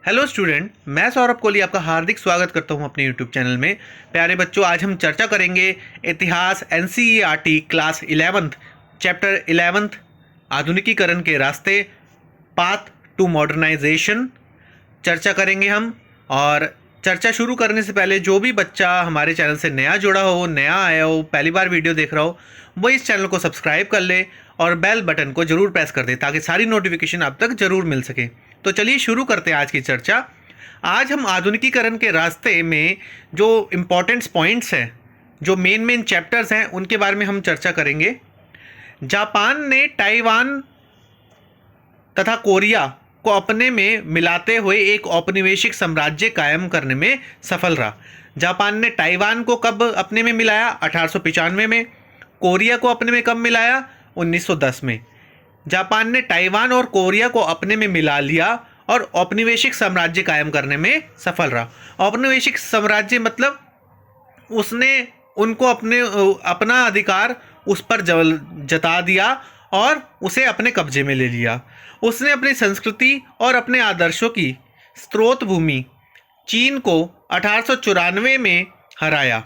Hello student, मैं सौरभ कोहली आपका हार्दिक स्वागत करता हूं अपने यूट्यूब चैनल में। प्यारे बच्चों, आज हम चर्चा करेंगे इतिहास NCERT class 11th chapter 11th आधुनिकीकरण के रास्ते, पाथ टू मॉडर्नाइजेशन चर्चा करेंगे हम। और चर्चा शुरू करने से पहले जो भी बच्चा हमारे चैनल से नया जुड़ा हो, नया आया हो, पहली बार वीडियो देख रहा हो, वो इस चैनल को सब्सक्राइब कर ले और बेल बटन को ज़रूर प्रेस कर दे ताकि सारी नोटिफिकेशन आप तक ज़रूर मिल सके। तो चलिए शुरू करते हैं आज की चर्चा। आज हम आधुनिकीकरण के रास्ते में जो इम्पोर्टेंट्स पॉइंट्स हैं, जो मेन चैप्टर्स हैं, उनके बारे में हम चर्चा करेंगे। जापान ने ताइवान तथा कोरिया को अपने में मिलाते हुए एक औपनिवेशिक साम्राज्य कायम करने में सफल रहा। जापान ने ताइवान को कब अपने में मिलाया? 1895 में। कोरिया को अपने में कब मिलाया? 1910 में। जापान ने ताइवान और कोरिया को अपने में मिला लिया और औपनिवेशिक साम्राज्य कायम करने में सफल रहा। औपनिवेशिक साम्राज्य मतलब उसने उनको अपना अधिकार उस पर जता दिया और उसे अपने कब्जे में ले लिया। उसने अपनी संस्कृति और अपने आदर्शों की स्रोत भूमि चीन को 1894 में हराया।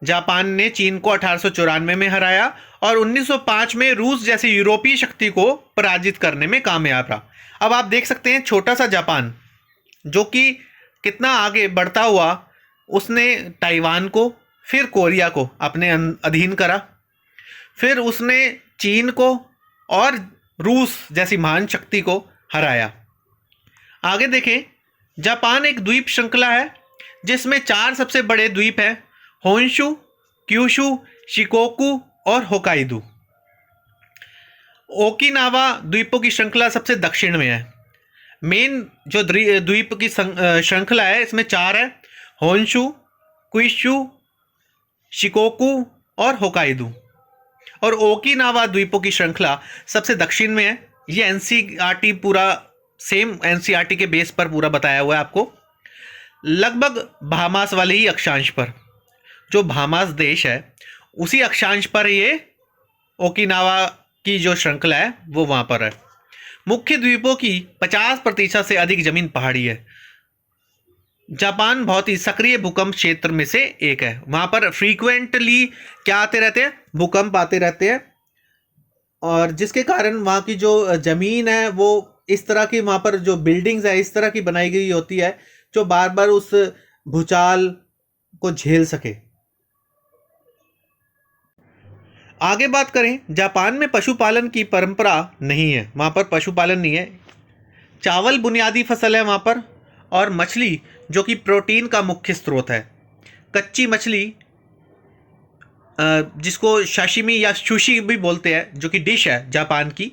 जापान ने चीन को 1894 में हराया और 1905 में रूस जैसी यूरोपीय शक्ति को पराजित करने में कामयाब रहा। अब आप देख सकते हैं छोटा सा जापान जो कि कितना आगे बढ़ता हुआ, उसने ताइवान को फिर कोरिया को अपने अधीन करा, फिर उसने चीन को और रूस जैसी महान शक्ति को हराया। आगे देखें, जापान एक द्वीप श्रृंखला है जिसमें 4 सबसे बड़े द्वीप हैं: होन्शु, क्यूशु, शिकोकू और होकाइडू। ओकिनावा द्वीपों की श्रृंखला सबसे दक्षिण में है। मेन जो द्वीप की श्रृंखला है, इसमें 4 है: होन्शु, क्यूशु, शिकोकू और होकाइडू। और ओकिनावा द्वीपों की श्रृंखला सबसे दक्षिण में है। ये एनसीईआरटी पूरा सेम एनसीईआरटी के बेस पर पूरा बताया हुआ है आपको, लगभग बहामास वाले ही अक्षांश पर। जो बहामास देश है उसी अक्षांश पर ये ओकिनावा की जो श्रृंखला है वो वहाँ पर है। मुख्य द्वीपों की 50% से अधिक जमीन पहाड़ी है। जापान बहुत ही सक्रिय भूकंप क्षेत्र में से एक है। वहाँ पर फ्रीक्वेंटली क्या आते रहते हैं? भूकंप आते रहते हैं, और जिसके कारण वहाँ की जो ज़मीन है वो इस तरह की, वहाँ पर जो बिल्डिंग्स है इस तरह की बनाई गई होती है जो बार बार उस भूचाल को झेल सके। आगे बात करें, जापान में पशुपालन की परंपरा नहीं है। वहाँ पर पशुपालन नहीं है। चावल बुनियादी फसल है वहाँ पर, और मछली जो कि प्रोटीन का मुख्य स्रोत है। कच्ची मछली जिसको साशिमी या सुशी भी बोलते हैं, जो कि डिश है जापान की,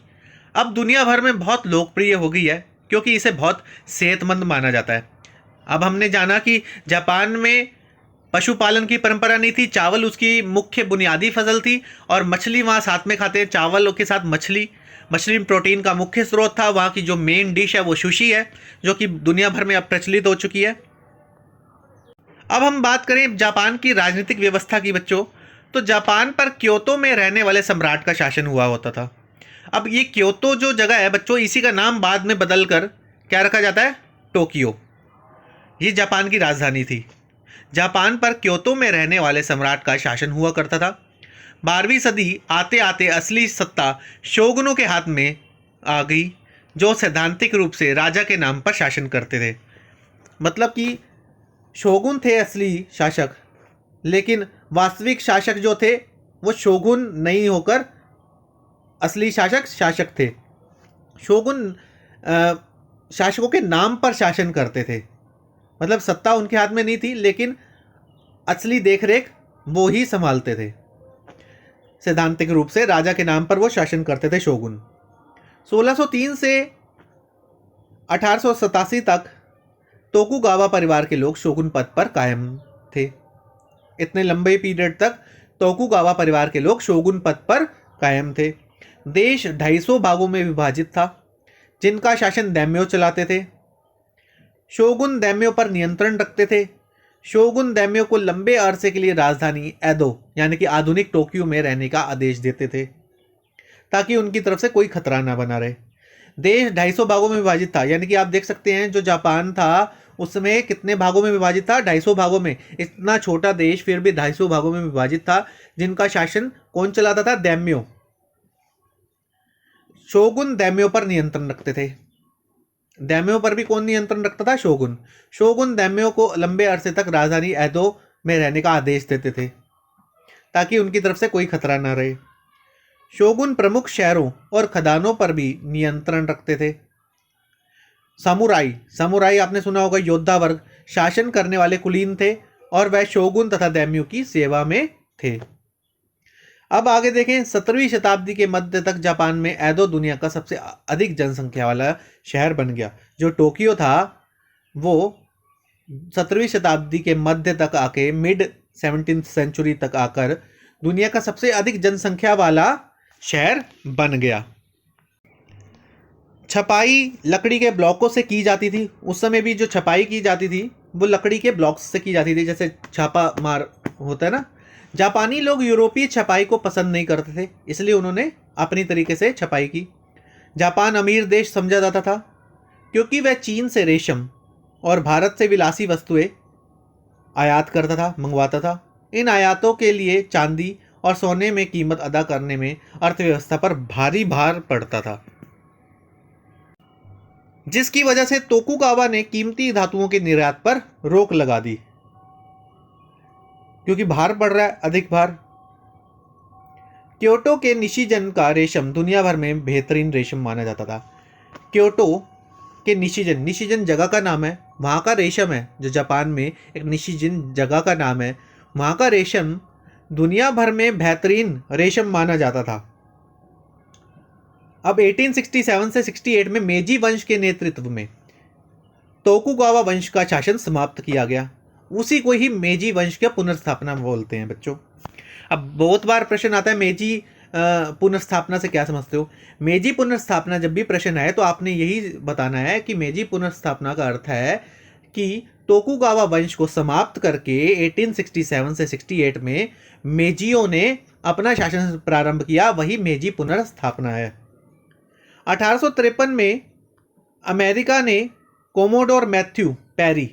अब दुनिया भर में बहुत लोकप्रिय हो गई है क्योंकि इसे बहुत सेहतमंद माना जाता है। अब हमने जाना कि जापान में पशुपालन की परंपरा नहीं थी, चावल उसकी मुख्य बुनियादी फसल थी और मछली वहाँ साथ में खाते हैं। चावल के साथ मछली में प्रोटीन का मुख्य स्रोत था। वहाँ की जो मेन डिश है वो सुशी है, जो कि दुनिया भर में अब प्रचलित हो चुकी है। अब हम बात करें जापान की राजनीतिक व्यवस्था की बच्चों, तो जापान पर क्योतो में रहने वाले सम्राट का शासन हुआ होता था। अब ये क्योतो जो जगह है बच्चों, इसी का नाम बाद में बदल कर क्या रखा जाता है? टोक्यो। ये जापान की राजधानी थी। जापान पर क्योतो में रहने वाले सम्राट का शासन हुआ करता था। 12वीं सदी आते आते असली सत्ता शोगुनों के हाथ में आ गई, जो सैद्धांतिक रूप से राजा के नाम पर शासन करते थे। मतलब कि शोगुन थे असली शासक, लेकिन वास्तविक शासक जो थे वो शोगुन नहीं होकर असली शासक थे। शोगुन शासकों के नाम पर शासन करते थे, मतलब सत्ता उनके हाथ में नहीं थी, लेकिन असली देखरेख वो ही संभालते थे। सैद्धांतिक रूप से राजा के नाम पर वो शासन करते थे शोगुन। 1603 से 1887 तक तोकुगावा परिवार के लोग शोगुन पद पर कायम थे। इतने लंबे पीरियड तक तोकुगावा परिवार के लोग शोगुन पद पर कायम थे। देश 250 भागों में विभाजित था, जिनका शासन दैम्यो चलाते थे। शोगुन दैम्यो पर नियंत्रण रखते थे। शोगुन दैम्यो को लंबे अरसे के लिए राजधानी एदो यानी कि आधुनिक टोक्यो में रहने का आदेश देते थे ताकि उनकी तरफ से कोई खतरा ना बना रहे। देश 250 भागों में विभाजित था, यानी कि आप देख सकते हैं जो जापान था उसमें कितने भागों में विभाजित था, 250 भागों में। इतना छोटा देश फिर भी 250 भागों में विभाजित था, जिनका शासन कौन चलाता था, दैम्यो। शोगुन दैम्यो पर नियंत्रण रखते थे। दैम्यो पर भी कौन नियंत्रण रखता था, शोगुन। शोगुन दैम्यो को लंबे अरसे तक राजधानी एदो में रहने का आदेश देते थे ताकि उनकी तरफ से कोई खतरा न रहे। शोगुन प्रमुख शहरों और खदानों पर भी नियंत्रण रखते थे। समुराई, समुराई आपने सुना होगा, योद्धा वर्ग शासन करने वाले कुलीन थे और वह शोगुन तथा दैम्यो की सेवा में थे। अब आगे देखें, 17वीं शताब्दी के मध्य तक जापान में एदो दुनिया का सबसे अधिक जनसंख्या वाला शहर बन गया। जो टोक्यो था वो 17वीं शताब्दी के मध्य तक आके मिड 17th सेंचुरी तक आकर दुनिया का सबसे अधिक जनसंख्या वाला शहर बन गया। छपाई लकड़ी के ब्लॉकों से की जाती थी। उस समय भी जो छपाई की जाती थी वो लकड़ी के ब्लॉक्स से की जाती थी, जैसे छापा मार होता है ना। जापानी लोग यूरोपीय छपाई को पसंद नहीं करते थे, इसलिए उन्होंने अपनी तरीके से छपाई की। जापान अमीर देश समझा जाता था क्योंकि वह चीन से रेशम और भारत से विलासी वस्तुएं आयात करता था, मंगवाता था। इन आयातों के लिए चांदी और सोने में कीमत अदा करने में अर्थव्यवस्था पर भारी भार पड़ता था, जिसकी वजह से तोकुगावा ने कीमती धातुओं के निर्यात पर रोक लगा दी, क्योंकि भार पड़ रहा है, अधिक भार। क्योटो के निशिजन का रेशम दुनिया भर में बेहतरीन रेशम माना जाता था। क्योटो के निशिजन, निशिजन जगह का नाम है, वहाँ का रेशम है, जो जापान में एक निशिजन जगह का नाम है, वहाँ का रेशम दुनिया भर में बेहतरीन रेशम माना जाता था। अब 1867 से 68 में मेजी वंश के नेतृत्व में तोकुगावा वंश का शासन समाप्त किया गया। उसी को ही मेजी वंश का पुनर्स्थापना बोलते हैं बच्चों। अब बहुत बार प्रश्न आता है मेजी पुनर्स्थापना से क्या समझते हो। मेजी पुनर्स्थापना जब भी प्रश्न आए तो आपने यही बताना है कि मेजी पुनर्स्थापना का अर्थ है कि तोकुगावा वंश को समाप्त करके 1867 से 68 में मेजियों ने अपना शासन प्रारंभ किया, वही मेजी पुनर्स्थापना है। 1853 में अमेरिका ने कोमोडोर मैथ्यू पेरी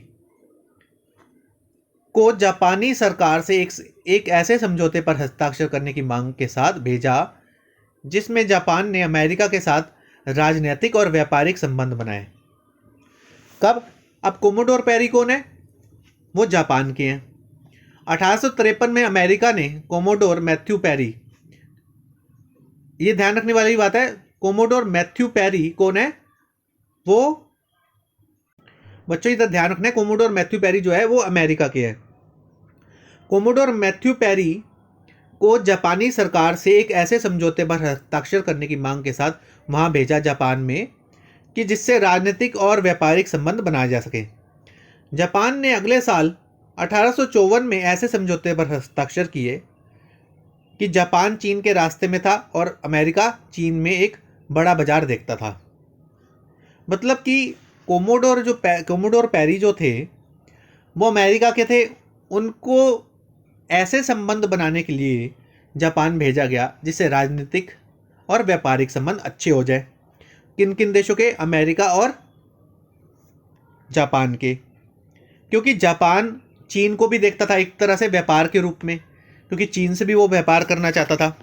को जापानी सरकार से एक ऐसे समझौते पर हस्ताक्षर करने की मांग के साथ भेजा जिसमें जापान ने अमेरिका के साथ राजनीतिक और व्यापारिक संबंध बनाए। कब? अब कोमोडोर पेरी कौन है? वो जापान के हैं। 1853 में अमेरिका ने कोमोडोर मैथ्यू पेरी, ये ध्यान रखने वाली बात है, कोमोडोर मैथ्यू पेरी कौन है? वो बच्चों इधर ध्यान रखना है, कोमोडोर मैथ्यू पेरी जो है वो अमेरिका के हैं। कोमोडोर मैथ्यू पेरी को जापानी सरकार से एक ऐसे समझौते पर हस्ताक्षर करने की मांग के साथ वहां भेजा जापान में कि जिससे राजनीतिक और व्यापारिक संबंध बनाए जा सके। जापान ने अगले साल 1854 में ऐसे समझौते पर हस्ताक्षर किए कि जापान चीन के रास्ते में था और अमेरिका चीन में एक बड़ा बाजार देखता था। मतलब कि कोमोडोर पेरी जो थे वो अमेरिका के थे, उनको ऐसे संबंध बनाने के लिए जापान भेजा गया जिससे राजनीतिक और व्यापारिक संबंध अच्छे हो जाए। किन किन देशों के? अमेरिका और जापान के। क्योंकि जापान चीन को भी देखता था एक तरह से व्यापार के रूप में, क्योंकि चीन से भी वो व्यापार करना चाहता था।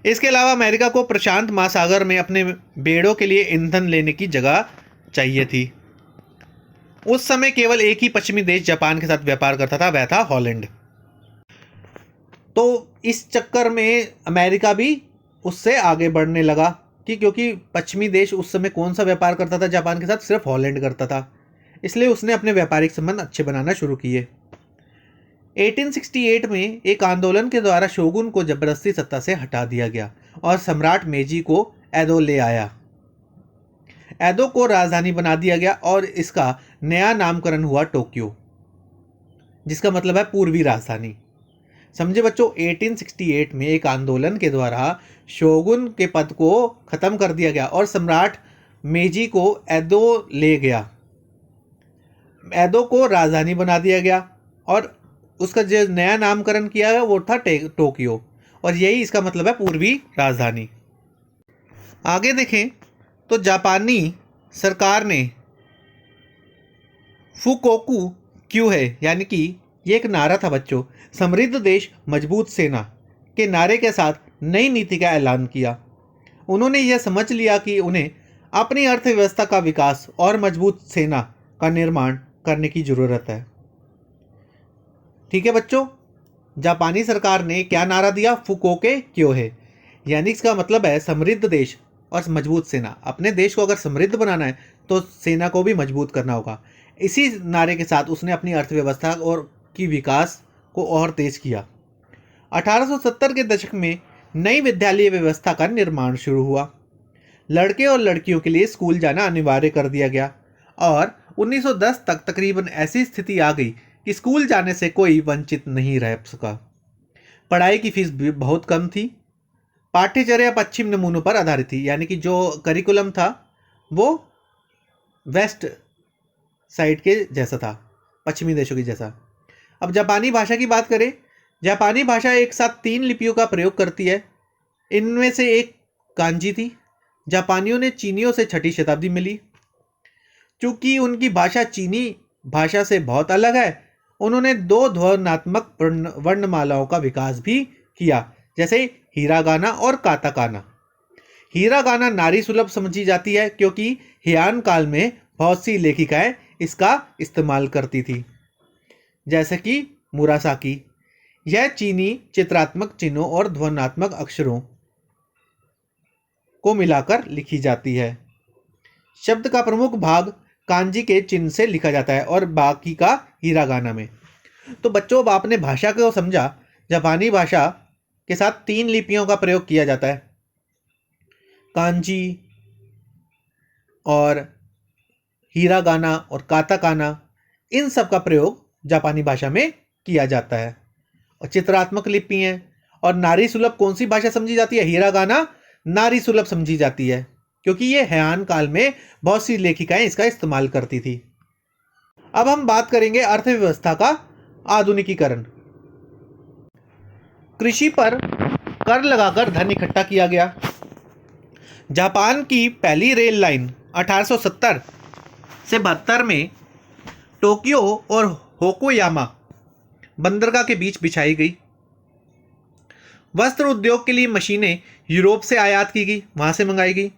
इसके अलावा अमेरिका को प्रशांत महासागर में अपने बेड़ों के लिए ईंधन लेने की जगह चाहिए थी। उस समय केवल एक ही पश्चिमी देश जापान के साथ व्यापार करता था, वह था हॉलैंड। तो इस चक्कर में अमेरिका भी उससे आगे बढ़ने लगा कि क्योंकि पश्चिमी देश उस समय कौन सा व्यापार करता था जापान के साथ? सिर्फ हॉलैंड करता था, इसलिए उसने अपने व्यापारिक संबंध अच्छे बनाना शुरू किए। 1868 में एक आंदोलन के द्वारा शोगुन को जबरदस्ती सत्ता से हटा दिया गया और सम्राट मेजी को एदो ले आया। एदो को राजधानी बना दिया गया और इसका नया नामकरण हुआ टोक्यो, जिसका मतलब है पूर्वी राजधानी। समझे बच्चों, 1868 में एक आंदोलन के द्वारा शोगुन के पद को खत्म कर दिया गया और सम्राट मेजी को एदो ले गया। एदो को राजधानी बना दिया गया और उसका जो नया नामकरण किया है वो था टोक्यो, और यही इसका मतलब है पूर्वी राजधानी। आगे देखें, तो जापानी सरकार ने फुकोकू क्यों है, यानी कि ये एक नारा था बच्चों, समृद्ध देश मजबूत सेना के नारे के साथ नई नीति का ऐलान किया। उन्होंने यह समझ लिया कि उन्हें अपनी अर्थव्यवस्था का विकास और मजबूत सेना का निर्माण करने की ज़रूरत है। ठीक है बच्चों, जापानी सरकार ने क्या नारा दिया? फुकोके क्योहे, यानी इसका मतलब है समृद्ध देश और मजबूत सेना। अपने देश को अगर समृद्ध बनाना है तो सेना को भी मजबूत करना होगा। इसी नारे के साथ उसने अपनी अर्थव्यवस्था और की विकास को और तेज किया। 1870 के दशक में नई विद्यालय व्यवस्था का निर्माण शुरू हुआ। लड़के और लड़कियों के लिए स्कूल जाना अनिवार्य कर दिया गया और 1910 तक तकरीबन ऐसी स्थिति आ गई कि स्कूल जाने से कोई वंचित नहीं रह सका। पढ़ाई की फीस भी बहुत कम थी। पाठ्यचर्या पश्चिम नमूनों पर आधारित थी, यानी कि जो करिकुलम था वो वेस्ट साइड के जैसा था, पश्चिमी देशों की जैसा। अब जापानी भाषा की बात करें, जापानी भाषा एक साथ 3 लिपियों का प्रयोग करती है। इनमें से एक कांजी थी। जापानियों ने चीनियों से 6वीं शताब्दी में ली। चूंकि उनकी भाषा चीनी भाषा से बहुत अलग है, उन्होंने 2 ध्वन्यात्मक वर्णमालाओं का विकास भी किया, जैसे हिरागाना और काताकाना। हिरागाना नारी सुलभ समझी जाती है क्योंकि हेयान काल में बहुत सी लेखिकाएं इसका इस्तेमाल करती थी, जैसे कि मुरासाकी। यह चीनी चित्रात्मक चिन्हों और ध्वन्यात्मक अक्षरों को मिलाकर लिखी जाती है। शब्द का प्रमुख भाग कांजी के चिन्ह से लिखा जाता है और बाकी का हिरागाना में। तो बच्चों, अब आपने भाषा को समझा। जापानी भाषा के साथ 3 लिपियों का प्रयोग किया जाता है, कांजी और हिरागाना और काताकाना। इन सब का प्रयोग जापानी भाषा में किया जाता है। और चित्रात्मक लिपि है। और नारी सुलभ कौन सी भाषा समझी जाती है? हिरागाना नारी सुलभ समझी जाती है क्योंकि ये हेयान काल में बहुत सी लेखिकाएं इसका इस्तेमाल करती थी। अब हम बात करेंगे अर्थव्यवस्था का आधुनिकीकरण। कृषि पर कर लगाकर धन इकट्ठा किया गया। जापान की पहली रेल लाइन 1870 से 72 में टोक्यो और होकोयामा बंदरगाह के बीच बिछाई गई। वस्त्र उद्योग के लिए मशीनें यूरोप से आयात की गई, वहां से मंगाई गई।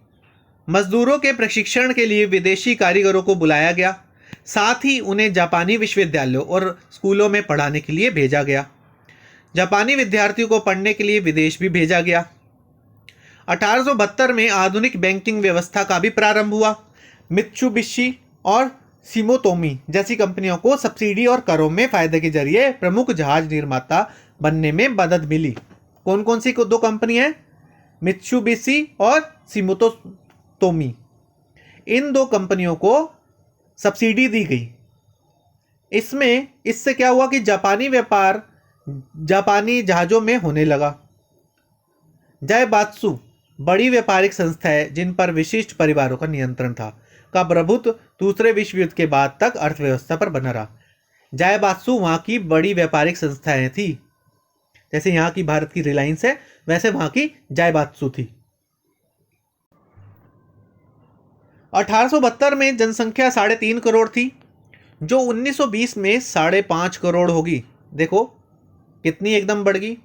मजदूरों के प्रशिक्षण के लिए विदेशी कारीगरों को बुलाया गया। साथ ही उन्हें जापानी विश्वविद्यालयों और स्कूलों में पढ़ाने के लिए भेजा गया। जापानी विद्यार्थियों को पढ़ने के लिए विदेश भी भेजा गया। 1872 में आधुनिक बैंकिंग व्यवस्था का भी प्रारंभ हुआ। मित्सुबिशी और सिमोतोमी जैसी कंपनियों को सब्सिडी और करों में फायदे के जरिए प्रमुख जहाज निर्माता बनने में मदद मिली। कौन कौन सी 2 कंपनी हैं? मित्सुबिशी और सिमोतोमी। इन 2 कंपनियों को सब्सिडी दी गई। इससे क्या हुआ कि जापानी व्यापार जापानी जहाज़ों में होने लगा। जायबात्सु बड़ी व्यापारिक संस्था है जिन पर विशिष्ट परिवारों का नियंत्रण था, का प्रभुत्व दूसरे विश्व युद्ध के बाद तक अर्थव्यवस्था पर बना रहा। जायबात्सु वहाँ की बड़ी व्यापारिक संस्थाएं थी। जैसे यहाँ की भारत की रिलायंस है, वैसे वहाँ की जायबात्सु थी। 1872 में जनसंख्या 3.5 करोड़ थी, जो 1920 में 5.5 करोड़ होगी। देखो कितनी एकदम बढ़ गई।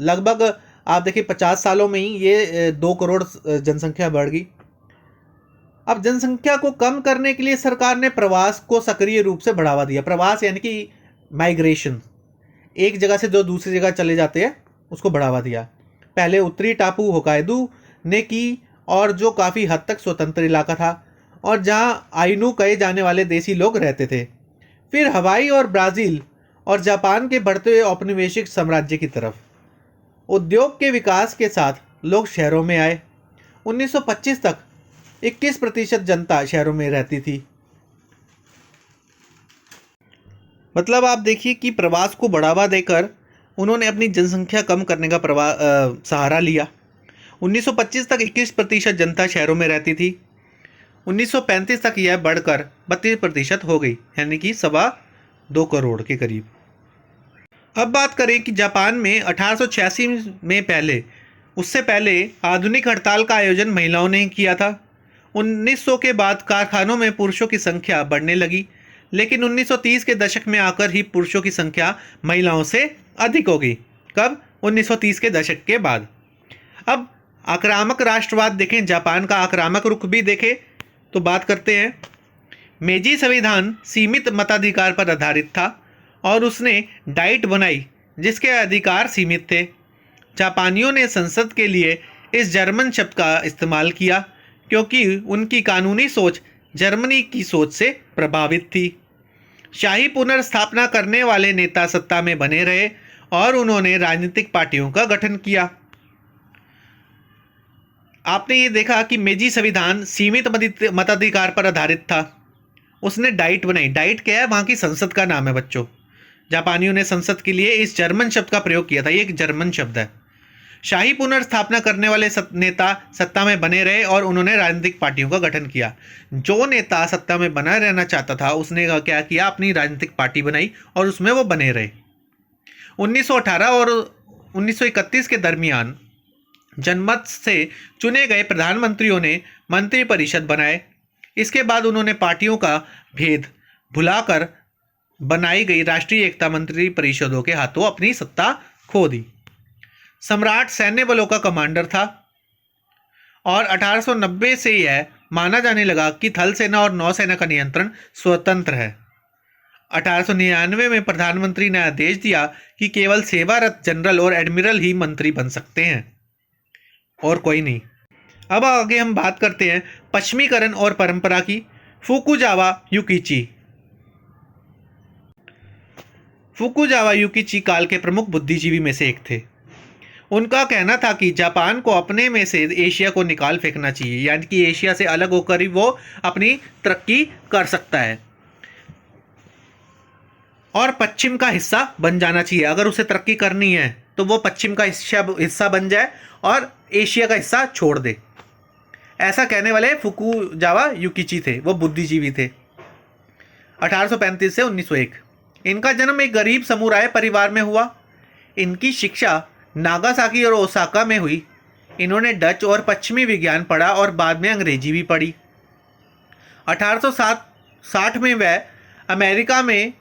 लगभग आप देखिए 50 सालों में ही ये 2 करोड़ जनसंख्या बढ़ गई। अब जनसंख्या को कम करने के लिए सरकार ने प्रवास को सक्रिय रूप से बढ़ावा दिया। प्रवास यानी कि माइग्रेशन, एक जगह से जो दूसरी जगह चले जाते हैं, उसको बढ़ावा दिया। पहले उत्तरी टापू होकाइडो ने की, और जो काफ़ी हद तक स्वतंत्र इलाका था और जहाँ आइनू कहे जाने वाले देसी लोग रहते थे। फिर हवाई और ब्राज़ील और जापान के बढ़ते हुए औपनिवेशिक साम्राज्य की तरफ। उद्योग के विकास के साथ लोग शहरों में आए। 1925 तक 21% जनता शहरों में रहती थी। मतलब आप देखिए कि प्रवास को बढ़ावा देकर उन्होंने अपनी जनसंख्या कम करने का सहारा लिया। 1925 तक 21% जनता शहरों में रहती थी। 1935 तक यह बढ़कर 32% हो गई, यानी कि 2.25 करोड़ के करीब। अब बात करें कि जापान में 1886 में उससे पहले आधुनिक हड़ताल का आयोजन महिलाओं ने किया था। 1900 के बाद कारखानों में पुरुषों की संख्या बढ़ने लगी, लेकिन 1930 के दशक में आकर ही पुरुषों की संख्या महिलाओं से अधिक हो गई। कब? 1930 के दशक के बाद। अब आक्रामक राष्ट्रवाद देखें, जापान का आक्रामक रुख भी देखें तो बात करते हैं। मेजी संविधान सीमित मताधिकार पर आधारित था और उसने डाइट बनाई जिसके अधिकार सीमित थे। जापानियों ने संसद के लिए इस जर्मन शब्द का इस्तेमाल किया क्योंकि उनकी कानूनी सोच जर्मनी की सोच से प्रभावित थी। शाही पुनर्स्थापना करने वाले नेता सत्ता में बने रहे और उन्होंने राजनीतिक पार्टियों का गठन किया। आपने ये देखा कि मेजी संविधान सीमित मताधिकार पर आधारित था। उसने डाइट बनाई। डाइट क्या है? वहाँ की संसद का नाम है बच्चों। जापानियों ने संसद के लिए इस जर्मन शब्द का प्रयोग किया था। ये एक जर्मन शब्द है। शाही पुनर्स्थापना करने वाले नेता सत्ता में बने रहे और उन्होंने राजनीतिक पार्टियों का गठन किया। जो नेता सत्ता में बना रहना चाहता था उसने क्या किया? अपनी राजनीतिक पार्टी बनाई और उसमें वो बने रहे। 1918 और 1931 के दरमियान जनमत से चुने गए प्रधानमंत्रियों ने मंत्रिपरिषद बनाए। इसके बाद उन्होंने पार्टियों का भेद भुलाकर बनाई गई राष्ट्रीय एकता मंत्री परिषदों के हाथों अपनी सत्ता खो दी। सम्राट सैन्य बलों का कमांडर था और 1890 से यह माना जाने लगा कि थल सेना और नौसेना का नियंत्रण स्वतंत्र है। 1899 में प्रधानमंत्री ने आदेश दिया कि केवल सेवारत जनरल और एडमिरल ही मंत्री बन सकते हैं और कोई नहीं। अब आगे हम बात करते हैं पश्चिमीकरण और परंपरा की। फुकुजावा युकिची। फुकुजावा युकिची काल के प्रमुख बुद्धिजीवी में से एक थे। उनका कहना था कि जापान को अपने में से एशिया को निकाल फेंकना चाहिए, यानी कि एशिया से अलग होकर ही वो अपनी तरक्की कर सकता है और पश्चिम का हिस्सा बन जाना चाहिए। अगर उसे तरक्की करनी है तो वो पश्चिम का हिस्सा बन जाए और एशिया का हिस्सा छोड़ दे। ऐसा कहने वाले फुकुजावा युकिची थे। वो बुद्धिजीवी थे। 1835 से 1901। इनका जन्म एक गरीब समुराय परिवार में हुआ। इनकी शिक्षा नागासाकी और ओसाका में हुई। इन्होंने डच और पश्चिमी विज्ञान पढ़ा और बाद में अंग्रेजी भी पढ़ी। 1860 में वह अमेरिका में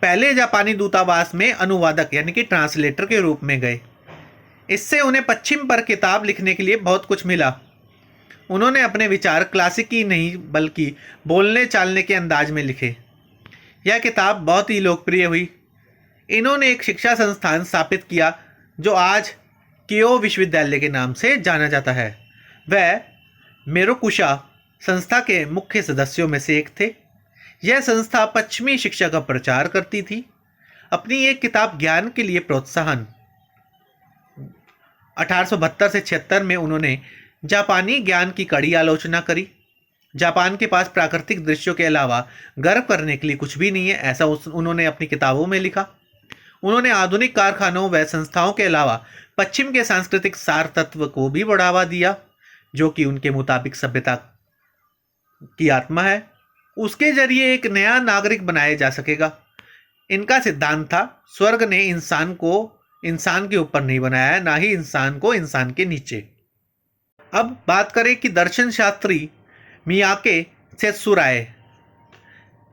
पहले जापानी दूतावास में अनुवादक यानी कि ट्रांसलेटर के रूप में गए। इससे उन्हें पश्चिम पर किताब लिखने के लिए बहुत कुछ मिला। उन्होंने अपने विचार क्लासिकी नहीं बल्कि बोलने चालने के अंदाज में लिखे। यह किताब बहुत ही लोकप्रिय हुई। इन्होंने एक शिक्षा संस्थान स्थापित किया जो आज केओ विश्वविद्यालय के नाम से जाना जाता है। वह मेरोकुशा संस्था के मुख्य सदस्यों में से एक थे। यह संस्था पश्चिमी शिक्षा का प्रचार करती थी। अपनी एक किताब ज्ञान के लिए प्रोत्साहन 1872 से 76 में उन्होंने जापानी ज्ञान की कड़ी आलोचना करी। जापान के पास प्राकृतिक दृश्यों के अलावा गर्व करने के लिए कुछ भी नहीं है, ऐसा उन्होंने अपनी किताबों में लिखा। उन्होंने आधुनिक कारखानों व संस्थाओं के अलावा पश्चिम के सांस्कृतिक सार तत्व को भी बढ़ावा दिया जो कि उनके मुताबिक सभ्यता की आत्मा है। उसके जरिए एक नया नागरिक बनाया जा सकेगा। इनका सिद्धांत था स्वर्ग ने इंसान को इंसान के ऊपर नहीं बनाया है, ना ही इंसान को इंसान के नीचे। अब बात करें कि दर्शन शास्त्री मियाके सेत्सुराय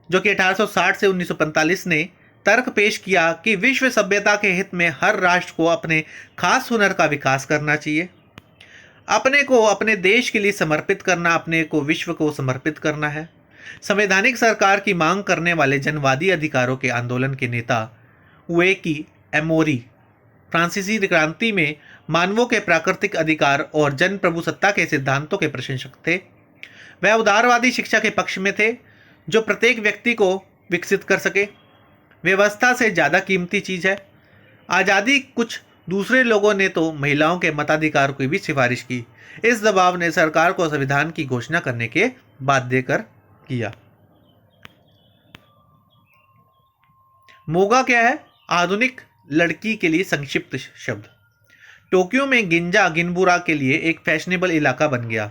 जो कि 1860 से 1945 ने तर्क पेश किया कि विश्व सभ्यता के हित में हर राष्ट्र को अपने खास हुनर का विकास करना चाहिए। अपने को अपने देश के लिए समर्पित करना, अपने को विश्व को समर्पित करना है। संवैधानिक सरकार की मांग करने वाले जनवादी अधिकारों के आंदोलन के नेता उएकी एमोरी फ्रांसीसी क्रांति में मानवों के प्राकृतिक अधिकार और जन प्रभुसत्ता के सिद्धांतों के प्रशंसक थे। वह उदारवादी शिक्षा के पक्ष में थे जो प्रत्येक व्यक्ति को विकसित कर सके। व्यवस्था से ज़्यादा कीमती चीज़ है आज़ादी। कुछ दूसरे लोगों ने तो महिलाओं के मताधिकार की भी सिफारिश की। इस दबाव ने सरकार को संविधान की घोषणा करने के बाध्य कर किया। मोगा क्या है? आधुनिक लड़की के लिए संक्षिप्त शब्द। टोक्यो में गिंजा गिनबुरा के लिए एक फैशनेबल इलाका बन गया।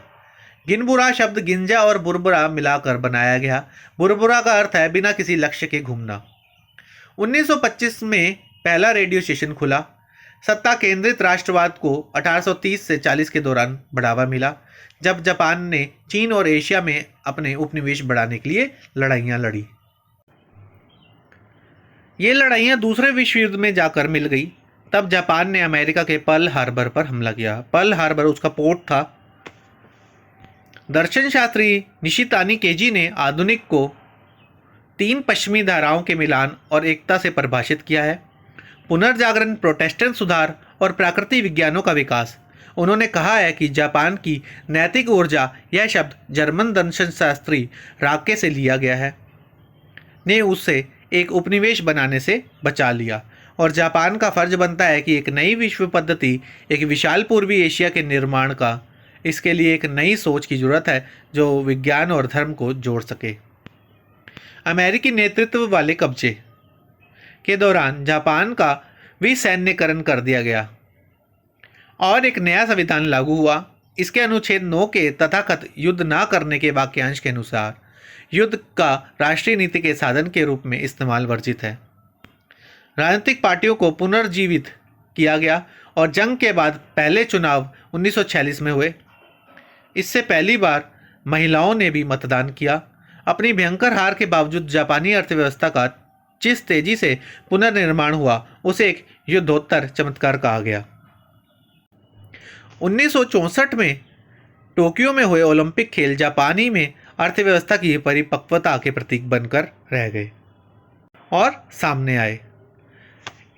गिनबुरा शब्द गिंजा और बुरबुरा मिलाकर बनाया गया। बुरबुरा का अर्थ है बिना किसी लक्ष्य के घूमना। 1925 में पहला रेडियो स्टेशन खुला। सत्ता केंद्रित राष्ट्रवाद को 1830 से 40 के दौरान बढ़ावा मिला, जब जापान ने चीन और एशिया में अपने उपनिवेश बढ़ाने के लिए लड़ाइयाँ लड़ी। ये लड़ाइयाँ दूसरे विश्व युद्ध में जाकर मिल गई। तब जापान ने अमेरिका के पर्ल हार्बर पर हमला किया। पर्ल हार्बर उसका पोर्ट था। दर्शन शास्त्री निशितानी केजी ने आधुनिक को 3 पश्चिमी धाराओं के मिलान और एकता से परिभाषित किया है: पुनर्जागरण, प्रोटेस्टेंट सुधार और प्राकृतिक विज्ञानों का विकास। उन्होंने कहा है कि जापान की नैतिक ऊर्जा, यह शब्द जर्मन दर्शन शास्त्री राके से लिया गया है, ने उससे एक उपनिवेश बनाने से बचा लिया, और जापान का फर्ज बनता है कि एक नई विश्व पद्धति, एक विशाल पूर्वी एशिया के निर्माण का, इसके लिए एक नई सोच की जरूरत है जो विज्ञान और धर्म को जोड़ सके। अमेरिकी नेतृत्व वाले कब्जे के दौरान जापान का विसैन्यकरण कर दिया गया और एक नया संविधान लागू हुआ। इसके अनुच्छेद 9 के तथाकथित युद्ध न करने के वाक्यांश के अनुसार युद्ध का राष्ट्रीय नीति के साधन के रूप में इस्तेमाल वर्जित है। राजनीतिक पार्टियों को पुनर्जीवित किया गया और जंग के बाद पहले चुनाव 1946 में हुए। इससे पहली बार महिलाओं ने भी मतदान किया। अपनी भयंकर हार के बावजूद जापानी अर्थव्यवस्था का जिस तेजी से पुनर्निर्माण हुआ, उसे एक युद्धोत्तर चमत्कार कहा गया। 1964 में टोक्यो में हुए ओलंपिक खेल जापानी में अर्थव्यवस्था की परिपक्वता के प्रतीक बनकर रह गए और सामने आए।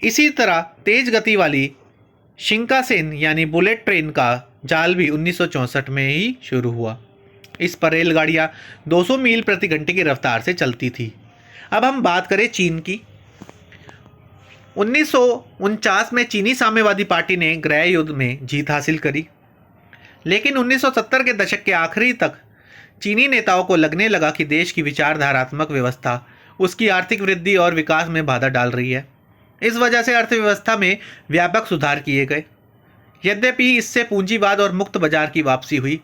इसी तरह तेज गति वाली शिंकासेन यानी बुलेट ट्रेन का जाल भी 1964 में ही शुरू हुआ। इस पर रेलगाड़ियाँ 200 मील प्रति घंटे की रफ्तार से चलती थी। अब हम बात करें चीन की। 1949 में चीनी साम्यवादी पार्टी ने गृह युद्ध में जीत हासिल करी, लेकिन 1970 के दशक के आखिरी तक चीनी नेताओं को लगने लगा कि देश की विचारधारात्मक व्यवस्था उसकी आर्थिक वृद्धि और विकास में बाधा डाल रही है। इस वजह से अर्थव्यवस्था में व्यापक सुधार किए गए। यद्यपि इससे पूंजीवाद और मुक्त बाजार की वापसी हुई,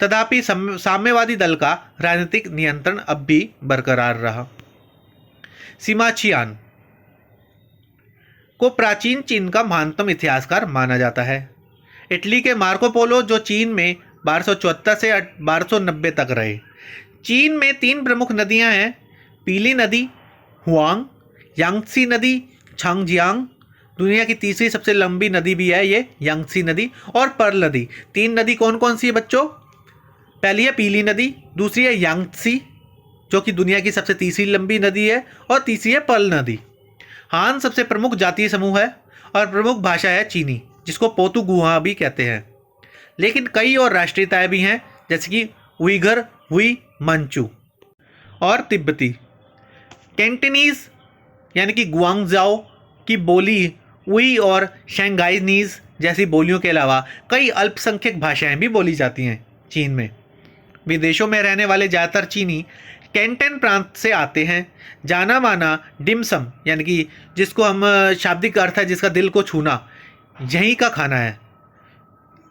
तथापि साम्यवादी दल का राजनीतिक नियंत्रण अब भी बरकरार रहा। सिमा चियान को प्राचीन चीन का महानतम इतिहासकार माना जाता है। इटली के मार्को पोलो, जो चीन में 1274 से 1290 तक रहे। चीन में 3 प्रमुख नदियां हैं: पीली नदी, हुआंग, यांगत्सी नदी, छांगजियांग। दुनिया की तीसरी सबसे लंबी नदी भी है ये यांगत्सी नदी, और पर्ल नदी। 3 नदी कौन कौन सी है बच्चों? पहली है पीली नदी, दूसरी है यांगत्सी जो कि दुनिया की सबसे तीसरी लंबी नदी है, और तीसरी है पर्ल नदी। हान सबसे प्रमुख जातीय समूह है और प्रमुख भाषा है चीनी, जिसको पोतुगुआ भी कहते हैं। लेकिन कई और राष्ट्रीयताएं भी हैं, जैसे कि उइगर, हुई, मंचू और तिब्बती। कैंटनीज यानी कि गुआंगजाओ की बोली उई और शंघाईनीज जैसी बोलियों के अलावा कई अल्पसंख्यक भाषाएं भी बोली जाती हैं चीन में। विदेशों में रहने वाले ज़्यादातर चीनी कैंटन प्रांत से आते हैं। जाना माना डिमसम यानी कि जिसको हम शाब्दिक अर्थ है जिसका दिल को छूना, यहीं का खाना है।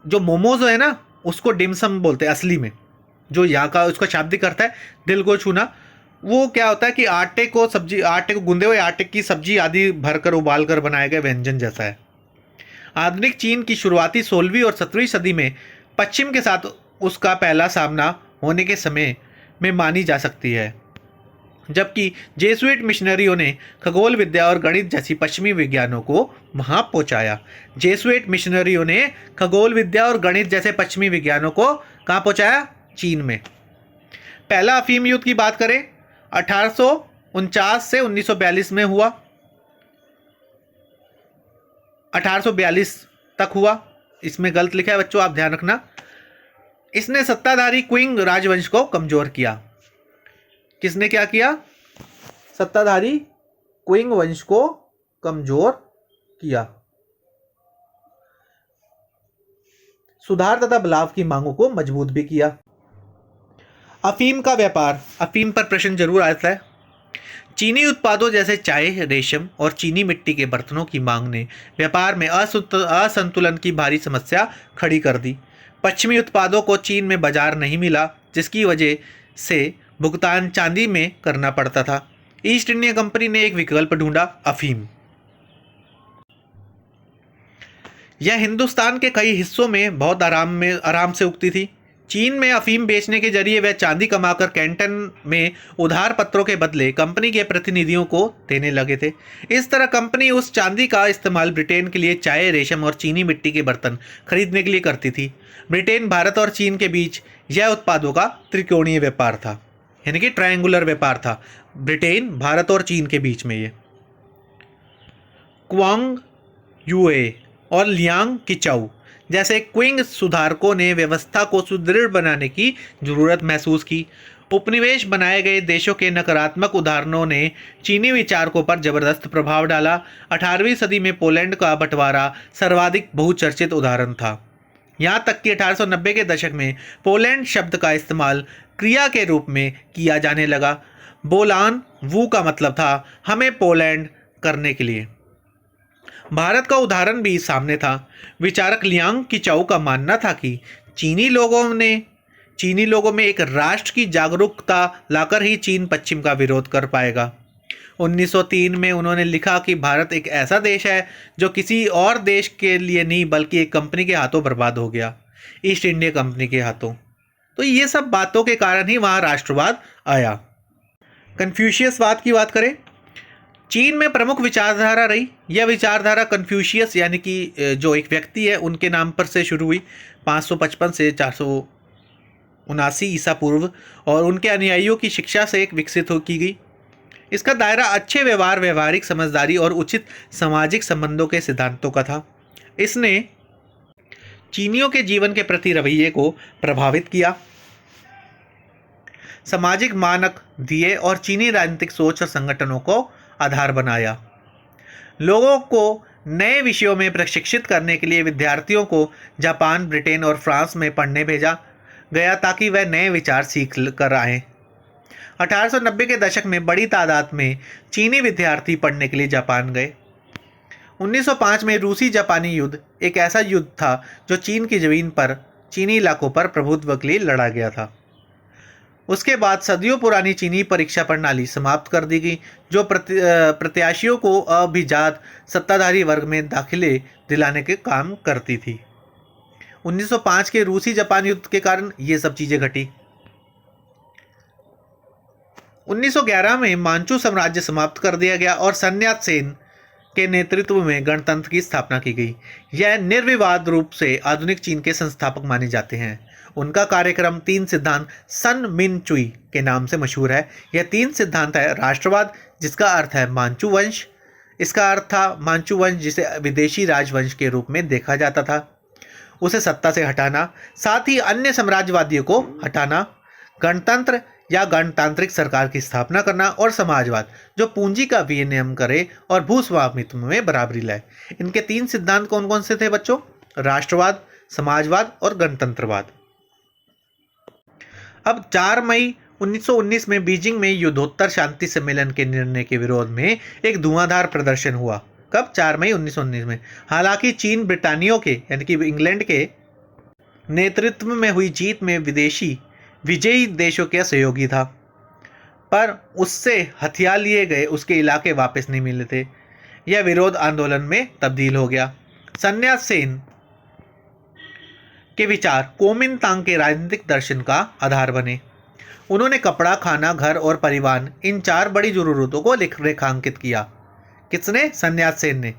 जो मोमोज है ना, उसको डिमसम बोलते हैं असली में। जो यहाँ का उसका शाब्दिक अर्थ है दिल को छूना। वो क्या होता है कि आटे को गूंदे हुए आटे की सब्जी आदि भरकर उबाल कर बनाए गए व्यंजन जैसा है। आधुनिक चीन की शुरुआती 16वीं और 17वीं सदी में पश्चिम के साथ उसका पहला सामना होने के समय में मानी जा सकती है, जबकि जेसुइट मिशनरियों ने खगोल विद्या और गणित जैसी पश्चिमी विज्ञानों को वहाँ पहुँचाया। जेसुइट मिशनरियों ने खगोल विद्या और गणित जैसे पश्चिमी विज्ञानों को कहाँ पहुँचाया? चीन में। पहला अफीम युद्ध की बात करें 1849 से 1942 में हुआ। 1842 तक हुआ, इसमें गलत लिखा है बच्चों, आप ध्यान रखना। इसने सत्ताधारी क्विंग राजवंश को कमजोर किया। किसने क्या किया? सत्ताधारी क्विंग वंश को कमजोर किया। सुधार तथा बदलाव की मांगों को मजबूत भी किया। अफीम का व्यापार, अफीम पर प्रश्न जरूर आता है। चीनी उत्पादों जैसे चाय, रेशम और चीनी मिट्टी के बर्तनों की मांग ने व्यापार में असंतुलन की भारी समस्या खड़ी कर दी। पश्चिमी उत्पादों को चीन में बाजार नहीं मिला, जिसकी वजह से भुगतान चांदी में करना पड़ता था। ईस्ट इंडिया कंपनी ने एक विकल्प ढूंढा, अफीम। यह हिंदुस्तान के कई हिस्सों में बहुत आराम से उगती थी। चीन में अफीम बेचने के जरिए वह चांदी कमाकर कैंटन में उधार पत्रों के बदले कंपनी के प्रतिनिधियों को देने लगे थे। इस तरह कंपनी उस चांदी का इस्तेमाल ब्रिटेन के लिए चाय, रेशम और चीनी मिट्टी के बर्तन खरीदने के लिए करती थी। ब्रिटेन, भारत और चीन के बीच यह उत्पादों का त्रिकोणीय व्यापार था, यानी कि ट्रायंगुलर व्यापार था ब्रिटेन, भारत और चीन के बीच में। ये क्वांग यूए और लियांग किचाऊ जैसे क्विंग सुधारकों ने व्यवस्था को सुदृढ़ बनाने की जरूरत महसूस की। उपनिवेश बनाए गए देशों के नकारात्मक उदाहरणों ने चीनी विचारकों पर जबरदस्त प्रभाव डाला। 18वीं सदी में पोलैंड का बंटवारा सर्वाधिक बहुचर्चित उदाहरण था। यहाँ तक कि 1890 के दशक में पोलैंड शब्द का इस्तेमाल क्रिया के रूप में किया जाने लगा। बोलान वू का मतलब था हमें पोलैंड करने के लिए। भारत का उदाहरण भी सामने था। विचारक लियांग किचाऊ का मानना था कि चीनी लोगों में एक राष्ट्र की जागरूकता लाकर ही चीन पश्चिम का विरोध कर पाएगा। 1903 में उन्होंने लिखा कि भारत एक ऐसा देश है जो किसी और देश के लिए नहीं बल्कि एक कंपनी के हाथों बर्बाद हो गया, ईस्ट इंडिया कंपनी के हाथों। तो ये सब बातों के कारण ही वहाँ राष्ट्रवाद आया। कन्फ्यूशियसवाद की बात करें, चीन में प्रमुख विचारधारा रही। यह विचारधारा कन्फ्यूशियस यानी कि जो एक व्यक्ति है उनके नाम पर से शुरू हुई 555 से 479 ईसा पूर्व और उनके अनुयायियों की शिक्षा से एक विकसित की गई। इसका दायरा अच्छे व्यवहार, व्यवहारिक समझदारी और उचित सामाजिक संबंधों के सिद्धांतों का था। इसने चीनियों के जीवन के प्रति रवैये को प्रभावित किया, सामाजिक मानक दिए और चीनी राजनीतिक सोच और संगठनों को आधार बनाया। लोगों को नए विषयों में प्रशिक्षित करने के लिए विद्यार्थियों को जापान, ब्रिटेन और फ्रांस में पढ़ने भेजा गया ताकि वह नए विचार सीख कर आएँ। 1890 के दशक में बड़ी तादाद में चीनी विद्यार्थी पढ़ने के लिए जापान गए। 1905 में रूसी जापानी युद्ध एक ऐसा युद्ध था जो चीन की ज़मीन पर चीनी इलाकों पर प्रभुत्व के लिए लड़ा गया था। उसके बाद सदियों पुरानी चीनी परीक्षा प्रणाली समाप्त कर दी गई जो प्रत्याशियों को अभिजात सत्ताधारी वर्ग में दाखिले दिलाने के काम करती थी। 1905 के रूसी जापान युद्ध के कारण ये सब चीज़ें घटी। 1911 में मांचू साम्राज्य समाप्त कर दिया गया और सन यात सेन के नेतृत्व में गणतंत्र की स्थापना की गई। यह निर्विवाद रूप से आधुनिक चीन के संस्थापक माने जाते हैं। उनका कार्यक्रम 3 सिद्धांत सन मिन चुई के नाम से मशहूर है। यह 3 सिद्धांत है राष्ट्रवाद, जिसका अर्थ है मांचू वंश। इसका अर्थ था मांचू वंश जिसे विदेशी राजवंश के रूप में देखा जाता था, उसे सत्ता से हटाना, साथ ही अन्य साम्राज्यवादियों को हटाना, गणतंत्र या गणतांत्रिक सरकार की स्थापना करना और समाजवाद जो पूंजी का विनियमन करे और भूस्वामित्व में बराबरी लाए। इनके 3 सिद्धांत कौन कौन से थे बच्चों? राष्ट्रवाद, समाजवाद और गणतंत्रवाद। अब 4 मई 1919 में बीजिंग में युद्धोत्तर शांति सम्मेलन के निर्णय के विरोध में एक धुआंधार प्रदर्शन हुआ। कब? 4 मई 1919 में। हालांकि चीन ब्रिटानियों के यानी कि इंग्लैंड के नेतृत्व में हुई जीत में विजयी देशों के सहयोगी था, पर उससे हथिया लिए गए उसके इलाके वापस नहीं मिले थे। यह विरोध आंदोलन में तब्दील हो गया। सन यात सेन के विचार कोमिनतांग के राजनीतिक दर्शन का आधार बने। उन्होंने कपड़ा, खाना, घर और परिवहन इन 4 बड़ी जरूरतों को रेखांकित किया। किसने? सन यात सेन ने।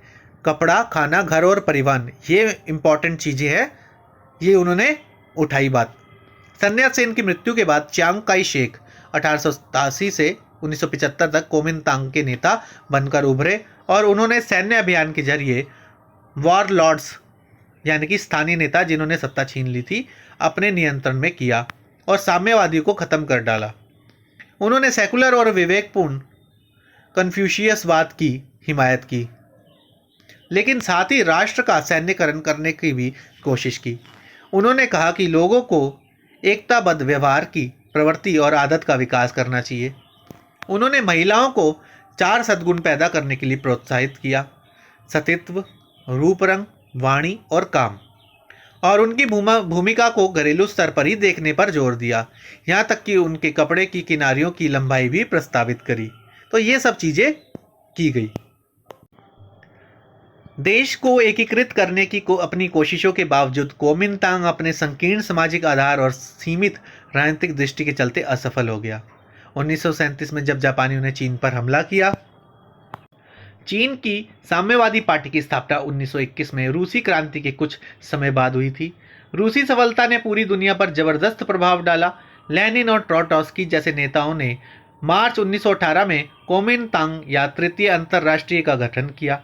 कपड़ा, खाना, घर और परिवहन ये इंपॉर्टेंट चीज़ें हैं, ये उन्होंने उठाई बात। सन यात सेन की मृत्यु के बाद चियांग काई शेक 1887 से 1975 तक कोमिनतांग के नेता बनकर उभरे और उन्होंने सैन्य अभियान के जरिए वॉरलॉर्ड्स यानी कि स्थानीय नेता जिन्होंने सत्ता छीन ली थी अपने नियंत्रण में किया और साम्यवादियों को खत्म कर डाला। उन्होंने सेकुलर और विवेकपूर्ण कन्फ्यूशियसवाद की हिमायत की, लेकिन साथ ही राष्ट्र का सैन्यकरण करने की भी कोशिश की। उन्होंने कहा कि लोगों को एकताबद्ध व्यवहार की प्रवृत्ति और आदत का विकास करना चाहिए। उन्होंने महिलाओं को 4 सद्गुण पैदा करने के लिए प्रोत्साहित किया: सतीत्व, रूप, रंग, वाणी और काम, और उनकी भूमिका को घरेलू स्तर पर ही देखने पर जोर दिया। यहाँ तक कि उनके कपड़े की किनारियों की लंबाई भी प्रस्तावित करी। तो ये सब चीज़ें की गई। देश को एकीकृत करने की अपनी कोशिशों के बावजूद कोमिंतांग अपने संकीर्ण सामाजिक आधार और सीमित राजनीतिक दृष्टि के चलते असफल हो गया। 1937 में जब जापानियों ने चीन पर हमला किया, चीन की साम्यवादी पार्टी की स्थापना 1921 में रूसी क्रांति के कुछ समय बाद हुई थी। रूसी सफलता ने पूरी दुनिया पर जबरदस्त प्रभाव डाला। लेनिन और ट्रोट्स्की जैसे नेताओं ने मार्च 1918 में कोमिंतांग या तृतीय अंतर्राष्ट्रीय का गठन किया,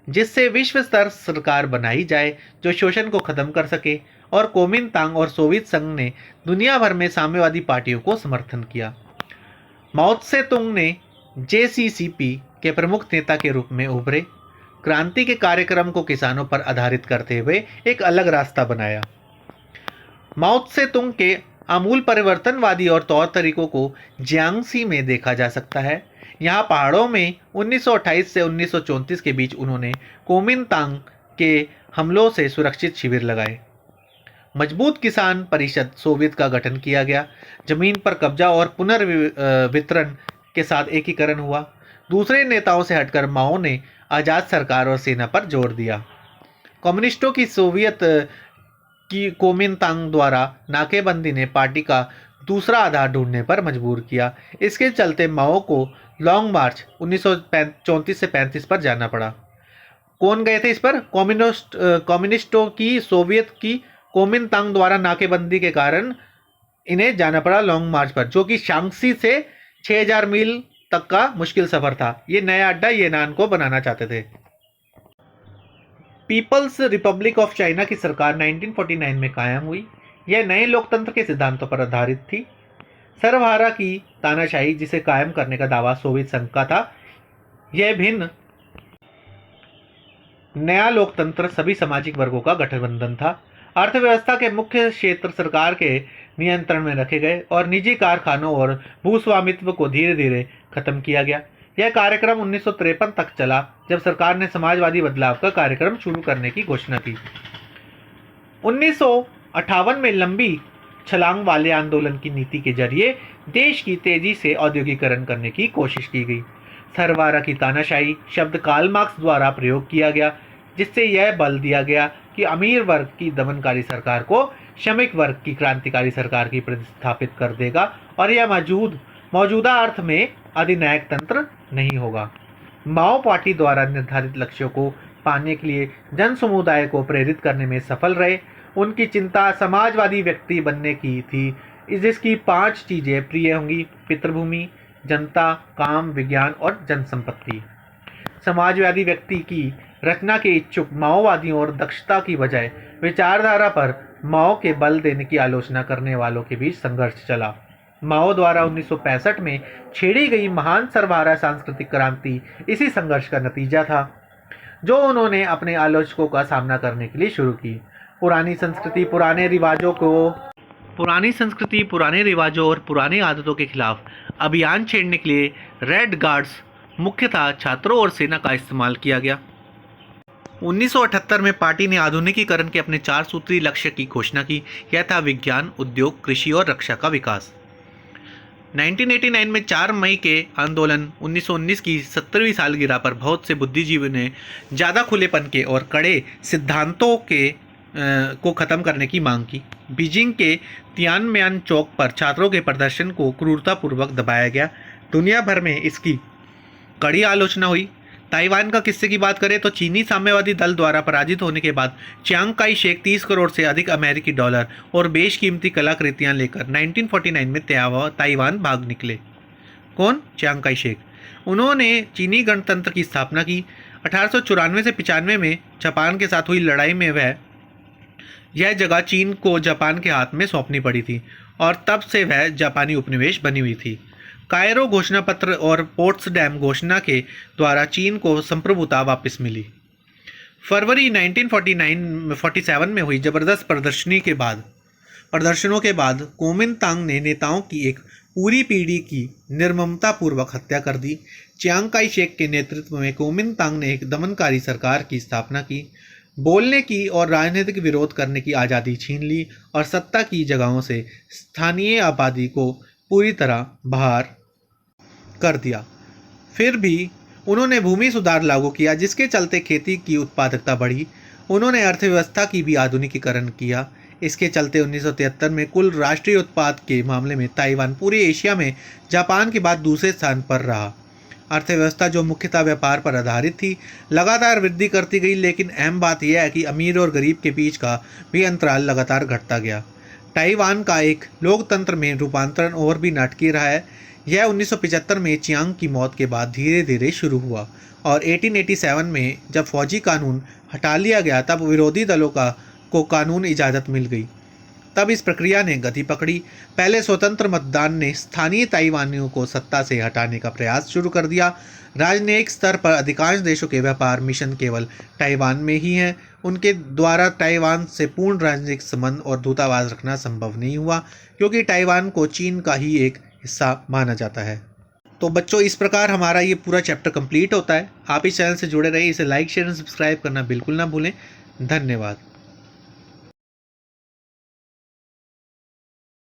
जिससे विश्व स्तर सरकार बनाई जाए जो शोषण को खत्म कर सके, और कोमिंतांग और सोवियत संघ ने दुनिया भर में साम्यवादी पार्टियों को समर्थन किया। माओ त्से तुंग ने जेसीसीपी के प्रमुख नेता के रूप में उभरे। क्रांति के कार्यक्रम को किसानों पर आधारित करते हुए एक अलग रास्ता बनाया। माओ त्से तुंग के आमूल परिवर्तनवादी और तौर तरीकों को जियांगसी में देखा जा सकता है। यहाँ पहाड़ों में 1928 से 1934 के बीच उन्होंने कोमिंतांग के हमलों से सुरक्षित शिविर लगाए। मजबूत किसान परिषद सोवियत का गठन किया गया। जमीन पर कब्जा और पुनर्वितरण के साथ एकीकरण हुआ। दूसरे नेताओं से हटकर माओ ने आज़ाद सरकार और सेना पर जोर दिया। कम्युनिस्टों की सोवियत की कोमिंतांग द्वारा नाकेबंदी ने पार्टी का दूसरा आधार ढूंढने पर मजबूर किया। इसके चलते माओ को लॉन्ग मार्च 1934 से 35 पर जाना पड़ा। कौन गए थे इस पर? कम्युनिस्टों की सोवियत की कोमिंतांग द्वारा नाकेबंदी के कारण इन्हें जाना पड़ा लॉन्ग मार्च पर, जो कि शांक्सी से 6000 मील तक का मुश्किल सफर था। ये नया अड्डा येनान को बनाना चाहते थे। पीपल्स रिपब्लिक ऑफ चाइना की सरकार 1949 में कायम हुई। यह नए लोकतंत्र के सिद्धांतों पर आधारित थी। सर्वहारा की तानाशाही जिसे कायम करने का दावा सोवियत संघ का था, यह भिन्न नया लोकतंत्र सभी सामाजिक वर्गों का गठबंधन था। अर्थव्यवस्था के मुख्य क्षेत्र सरकार के नियंत्रण में रखे गए और निजी कारखानों और भूस्वामित्व को धीरे धीरे खत्म किया गया। यह कार्यक्रम 1953 तक चला, जब सरकार ने समाजवादी बदलाव का कार्यक्रम शुरू करने की घोषणा की। 1958 में लंबी छलांग वाले आंदोलन की नीति के जरिए देश की तेजी से औद्योगिकरण करने की कोशिश की गई। सर्वहारा की तानाशाही शब्द कार्ल मार्क्स द्वारा प्रयोग किया गया, जिससे यह बल दिया गया कि अमीर वर्ग की दमनकारी सरकार को श्रमिक वर्ग की क्रांतिकारी सरकार की प्रतिस्थापित कर देगा और यह मौजूदा अर्थ में अधिनायक तंत्र नहीं होगा। माओ पार्टी द्वारा निर्धारित लक्ष्यों को पाने के लिए जन समुदाय को प्रेरित करने में सफल रहे। उनकी चिंता समाजवादी व्यक्ति बनने की थी, जिसकी 5 चीजें प्रिय होंगी: पितृभूमि, जनता, काम, विज्ञान और जनसंपत्ति। समाजवादी व्यक्ति की रचना के इच्छुक माओवादियों और दक्षता की बजाय विचारधारा पर माओ के बल देने की आलोचना करने वालों के बीच संघर्ष चला। माओ द्वारा 1965 में छेड़ी गई महान सर्वहारा सांस्कृतिक क्रांति इसी संघर्ष का नतीजा था, जो उन्होंने अपने आलोचकों का सामना करने के लिए शुरू की। पुरानी संस्कृति, पुराने रिवाजों और पुरानी आदतों के खिलाफ अभियान छेड़ने के लिए रेड गार्ड्स, मुख्यतः छात्रों और सेना का इस्तेमाल किया गया। 1978 में पार्टी ने आधुनिकीकरण के अपने 4 सूत्री लक्ष्य की घोषणा की। यह था विज्ञान, उद्योग, कृषि और रक्षा का विकास। 1989 में 4 मई के आंदोलन 1919 की 70वीं सालगिरह पर बहुत से बुद्धिजीवियों ने ज़्यादा खुलेपन के और कड़े सिद्धांतों को ख़त्म करने की मांग की। बीजिंग के तियानमेन चौक पर छात्रों के प्रदर्शन को क्रूरतापूर्वक दबाया गया। दुनिया भर में इसकी कड़ी आलोचना हुई। ताइवान का किस्से की बात करें तो चीनी साम्यवादी दल द्वारा पराजित होने के बाद चियांग काई शेक 30 करोड़ से अधिक अमेरिकी डॉलर और बेशकीमती कलाकृतियां लेकर 1949 में ताइवान भाग निकले। कौन? Chiang Kai Shek. उन्होंने चीनी गणतंत्र की स्थापना की। 1894 से 95 में जापान के साथ हुई लड़ाई में यह जगह चीन को जापान के हाथ में सौंपनी पड़ी थी और तब से वह जापानी उपनिवेश बनी हुई थी। कायरो घोषणा पत्र और पोट्सडैम घोषणा के द्वारा चीन को संप्रभुता वापस मिली। फरवरी 1947 में हुई जबरदस्त प्रदर्शनों के बाद कोमिंतांग ने नेताओं की एक पूरी पीढ़ी की निर्ममतापूर्वक हत्या कर दी। चियांग काई शेक के नेतृत्व में कोमिंतांग ने एक दमनकारी सरकार की स्थापना की, बोलने की और राजनीतिक विरोध करने की आज़ादी छीन ली और सत्ता की जगहों से स्थानीय आबादी को पूरी तरह बाहर कर दिया। फिर भी उन्होंने भूमि सुधार लागू किया, जिसके चलते खेती की उत्पादकता बढ़ी। उन्होंने अर्थव्यवस्था की भी आधुनिकीकरण किया। इसके चलते 1973 में कुल राष्ट्रीय उत्पाद के मामले में ताइवान पूरी एशिया में जापान के बाद दूसरे स्थान पर रहा। अर्थव्यवस्था, जो मुख्यतः व्यापार पर आधारित थी, लगातार वृद्धि करती गई, लेकिन अहम बात यह है कि अमीर और गरीब के बीच का भी अंतराल लगातार घटता गया। ताइवान का एक लोकतंत्र में रूपांतरण और भी नाटकीय रहा है। यह 1975 में चियांग की मौत के बाद धीरे धीरे शुरू हुआ और 1887 में जब फौजी कानून हटा लिया गया, तब विरोधी दलों को कानून इजाज़त मिल गई। तब इस प्रक्रिया ने गति पकड़ी। पहले स्वतंत्र मतदान ने स्थानीय ताइवानियों को सत्ता से हटाने का प्रयास शुरू कर दिया। राजनयिक स्तर पर अधिकांश देशों के व्यापार मिशन केवल ताइवान में ही हैं। उनके द्वारा ताइवान से पूर्ण राजनीतिक संबंध और दूतावास रखना संभव नहीं हुआ, क्योंकि ताइवान को चीन का ही एक हिस्सा माना जाता है। तो बच्चों, इस प्रकार हमारा ये पूरा चैप्टर कंप्लीट होता है। आप इस चैनल से जुड़े रहिए, इसे लाइक शेयर और सब्सक्राइब करना बिल्कुल ना भूलें। धन्यवाद।